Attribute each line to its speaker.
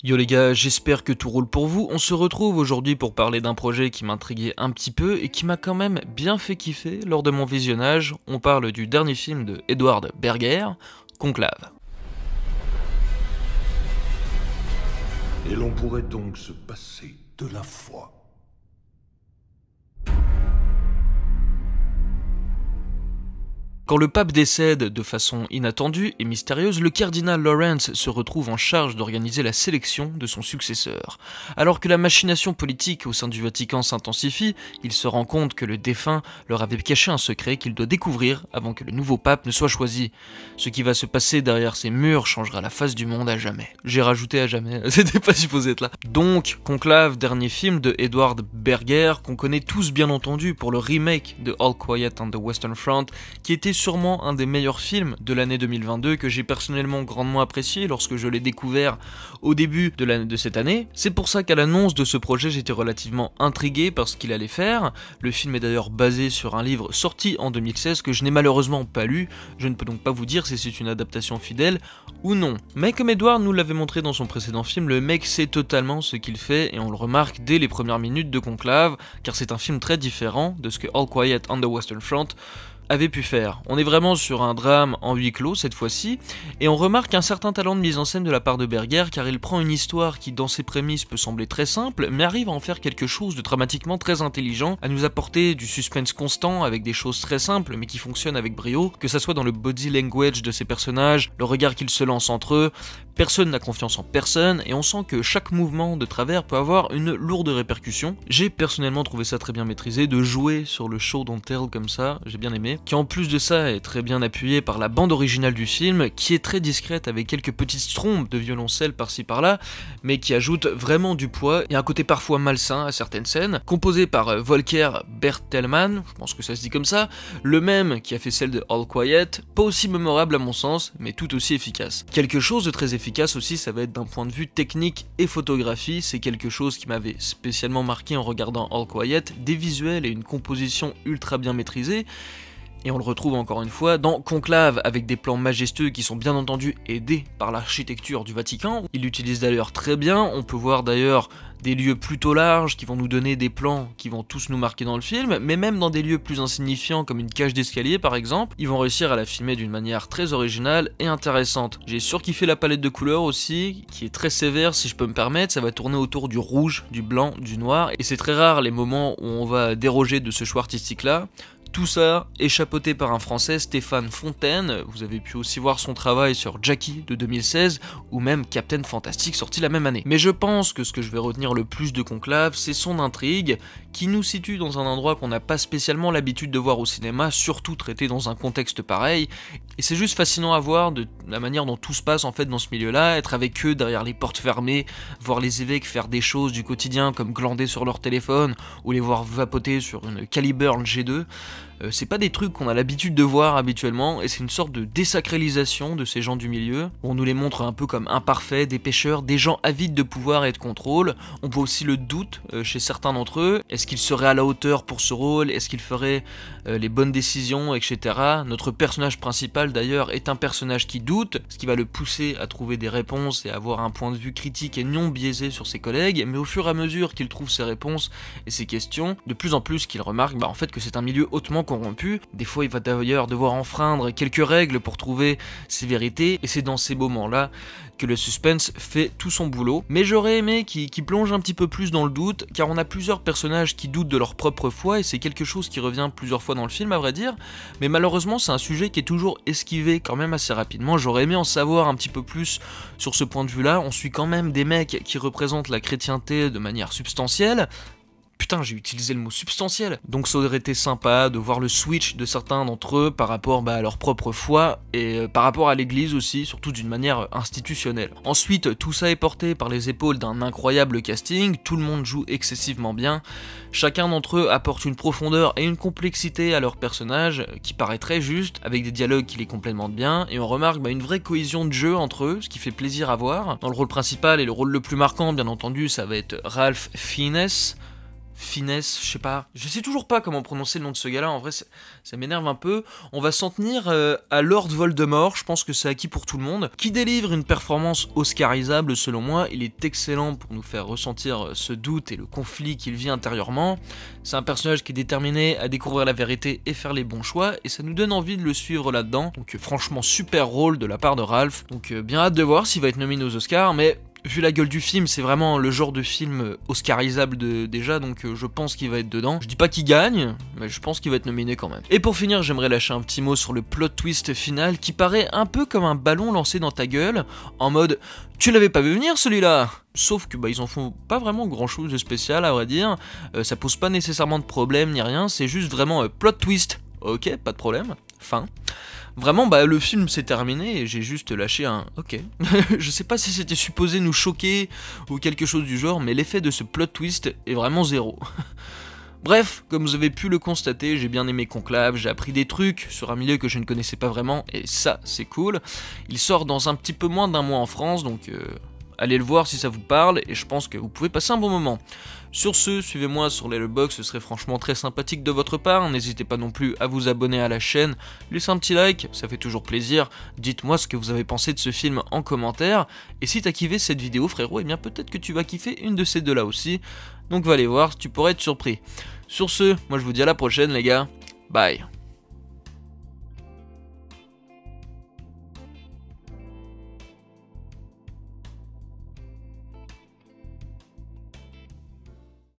Speaker 1: Yo les gars, j'espère que tout roule pour vous. On se retrouve aujourd'hui pour parler d'un projet qui m'intriguait un petit peu et qui m'a quand même bien fait kiffer lors de mon visionnage. On parle du dernier film de Edward Berger, Conclave.
Speaker 2: Et l'on pourrait donc se passer de la foi.
Speaker 1: Quand le pape décède de façon inattendue et mystérieuse, le cardinal Lawrence se retrouve en charge d'organiser la sélection de son successeur. Alors que la machination politique au sein du Vatican s'intensifie, il se rend compte que le défunt leur avait caché un secret qu'il doit découvrir avant que le nouveau pape ne soit choisi. Ce qui va se passer derrière ces murs changera la face du monde à jamais. J'ai rajouté à jamais, c'était pas supposé être là. Donc, Conclave, dernier film de Edward Berger, qu'on connaît tous bien entendu pour le remake de All Quiet on the Western Front, qui était sûrement un des meilleurs films de l'année 2022 que j'ai personnellement grandement apprécié lorsque je l'ai découvert au début de cette année. C'est pour ça qu'à l'annonce de ce projet j'étais relativement intrigué par ce qu'il allait faire. Le film est d'ailleurs basé sur un livre sorti en 2016 que je n'ai malheureusement pas lu, je ne peux donc pas vous dire si c'est une adaptation fidèle ou non. Mais comme Edward nous l'avait montré dans son précédent film, le mec sait totalement ce qu'il fait et on le remarque dès les premières minutes de Conclave, car c'est un film très différent de ce que All Quiet on the Western Front avait pu faire. On est vraiment sur un drame en huis clos cette fois-ci, et on remarque un certain talent de mise en scène de la part de Berger, car il prend une histoire qui dans ses prémices peut sembler très simple, mais arrive à en faire quelque chose de dramatiquement très intelligent, à nous apporter du suspense constant avec des choses très simples mais qui fonctionnent avec brio, que ça soit dans le body language de ses personnages, le regard qu'ils se lancent entre eux. Personne n'a confiance en personne et on sent que chaque mouvement de travers peut avoir une lourde répercussion. J'ai personnellement trouvé ça très bien maîtrisé, de jouer sur le show don't tell comme ça, j'ai bien aimé, qui en plus de ça est très bien appuyé par la bande originale du film, qui est très discrète avec quelques petites trompes de violoncelle par-ci par-là, mais qui ajoute vraiment du poids et un côté parfois malsain à certaines scènes, composé par Volker Bertelmann, je pense que ça se dit comme ça, le même qui a fait celle de All Quiet, pas aussi mémorable à mon sens, mais tout aussi efficace. Quelque chose de très efficace aussi, ça va être d'un point de vue technique et photographie, c'est quelque chose qui m'avait spécialement marqué en regardant All Quiet, des visuels et une composition ultra bien maîtrisée. Et on le retrouve encore une fois dans Conclave avec des plans majestueux qui sont bien entendu aidés par l'architecture du Vatican. Il l'utilise d'ailleurs très bien, on peut voir d'ailleurs des lieux plutôt larges qui vont nous donner des plans qui vont tous nous marquer dans le film, mais même dans des lieux plus insignifiants comme une cage d'escalier par exemple, ils vont réussir à la filmer d'une manière très originale et intéressante. J'ai surkiffé la palette de couleurs aussi, qui est très sévère si je peux me permettre, ça va tourner autour du rouge, du blanc, du noir, et c'est très rare les moments où on va déroger de ce choix artistique là. Tout ça est chapeauté par un Français, Stéphane Fontaine. Vous avez pu aussi voir son travail sur Jackie de 2016 ou même Captain Fantastic sorti la même année. Mais je pense que ce que je vais retenir le plus de Conclave, c'est son intrigue qui nous situe dans un endroit qu'on n'a pas spécialement l'habitude de voir au cinéma, surtout traité dans un contexte pareil. Et c'est juste fascinant à voir de la manière dont tout se passe en fait dans ce milieu-là, être avec eux derrière les portes fermées, voir les évêques faire des choses du quotidien comme glander sur leur téléphone ou les voir vapoter sur une Caliburn G2. C'est pas des trucs qu'on a l'habitude de voir habituellement et c'est une sorte de désacralisation de ces gens du milieu. On nous les montre un peu comme imparfaits, des pêcheurs, des gens avides de pouvoir et de contrôle. On voit aussi le doute chez certains d'entre eux. Est-ce qu'ils seraient à la hauteur pour ce rôle? Est-ce qu'ils feraient les bonnes décisions, etc. Notre personnage principal d'ailleurs est un personnage qui doute, ce qui va le pousser à trouver des réponses et à avoir un point de vue critique et non biaisé sur ses collègues, mais au fur et à mesure qu'il trouve ses réponses et ses questions, de plus en plus qu'il remarque en fait que c'est un milieu hautement corrompu. Des fois il va d'ailleurs devoir enfreindre quelques règles pour trouver ses vérités, et c'est dans ces moments-là que le suspense fait tout son boulot. Mais j'aurais aimé qu'il plonge un petit peu plus dans le doute, car on a plusieurs personnages qui doutent de leur propre foi, et c'est quelque chose qui revient plusieurs fois dans le film à vrai dire, mais malheureusement c'est un sujet qui est toujours esquivé quand même assez rapidement. J'aurais aimé en savoir un petit peu plus sur ce point de vue-là. On suit quand même des mecs qui représentent la chrétienté de manière substantielle. Putain, j'ai utilisé le mot substantiel. Donc ça aurait été sympa de voir le switch de certains d'entre eux par rapport à leur propre foi et par rapport à l'église aussi, surtout d'une manière institutionnelle. Ensuite, tout ça est porté par les épaules d'un incroyable casting, tout le monde joue excessivement bien. Chacun d'entre eux apporte une profondeur et une complexité à leur personnage qui paraît très juste, avec des dialogues qui les complémentent bien, et on remarque une vraie cohésion de jeu entre eux, ce qui fait plaisir à voir. Dans le rôle principal et le rôle le plus marquant, bien entendu, ça va être Ralph Fiennes. Finesse, je sais pas. Je sais toujours pas comment prononcer le nom de ce gars-là, en vrai ça m'énerve un peu. On va s'en tenir à Lord Voldemort, je pense que c'est acquis pour tout le monde, qui délivre une performance oscarisable selon moi. Il est excellent pour nous faire ressentir ce doute et le conflit qu'il vit intérieurement. C'est un personnage qui est déterminé à découvrir la vérité et faire les bons choix, et ça nous donne envie de le suivre là-dedans. Donc franchement super rôle de la part de Ralph, donc bien hâte de voir s'il va être nominé aux Oscars, mais... Vu la gueule du film, c'est vraiment le genre de film oscarisable déjà, donc je pense qu'il va être dedans. Je dis pas qu'il gagne, mais je pense qu'il va être nominé quand même. Et pour finir, j'aimerais lâcher un petit mot sur le plot twist final qui paraît un peu comme un ballon lancé dans ta gueule, en mode « Tu l'avais pas vu venir celui-là !» Sauf que ils en font pas vraiment grand chose de spécial à vrai dire, ça pose pas nécessairement de problème ni rien, c'est juste vraiment plot twist. Ok, pas de problème, fin. Vraiment, le film s'est terminé et j'ai juste lâché un ok. Je sais pas si c'était supposé nous choquer ou quelque chose du genre, mais l'effet de ce plot twist est vraiment zéro. Bref, comme vous avez pu le constater, j'ai bien aimé Conclave, j'ai appris des trucs sur un milieu que je ne connaissais pas vraiment, et ça, c'est cool. Il sort dans un petit peu moins d'un mois en France, donc allez le voir si ça vous parle, et je pense que vous pouvez passer un bon moment. Sur ce, suivez-moi sur Letterboxd, ce serait franchement très sympathique de votre part, n'hésitez pas non plus à vous abonner à la chaîne, laissez un petit like, ça fait toujours plaisir, dites-moi ce que vous avez pensé de ce film en commentaire, et si t'as kiffé cette vidéo frérot, eh bien peut-être que tu vas kiffer une de ces deux-là aussi, donc va aller voir, tu pourrais être surpris. Sur ce, moi je vous dis à la prochaine les gars, bye.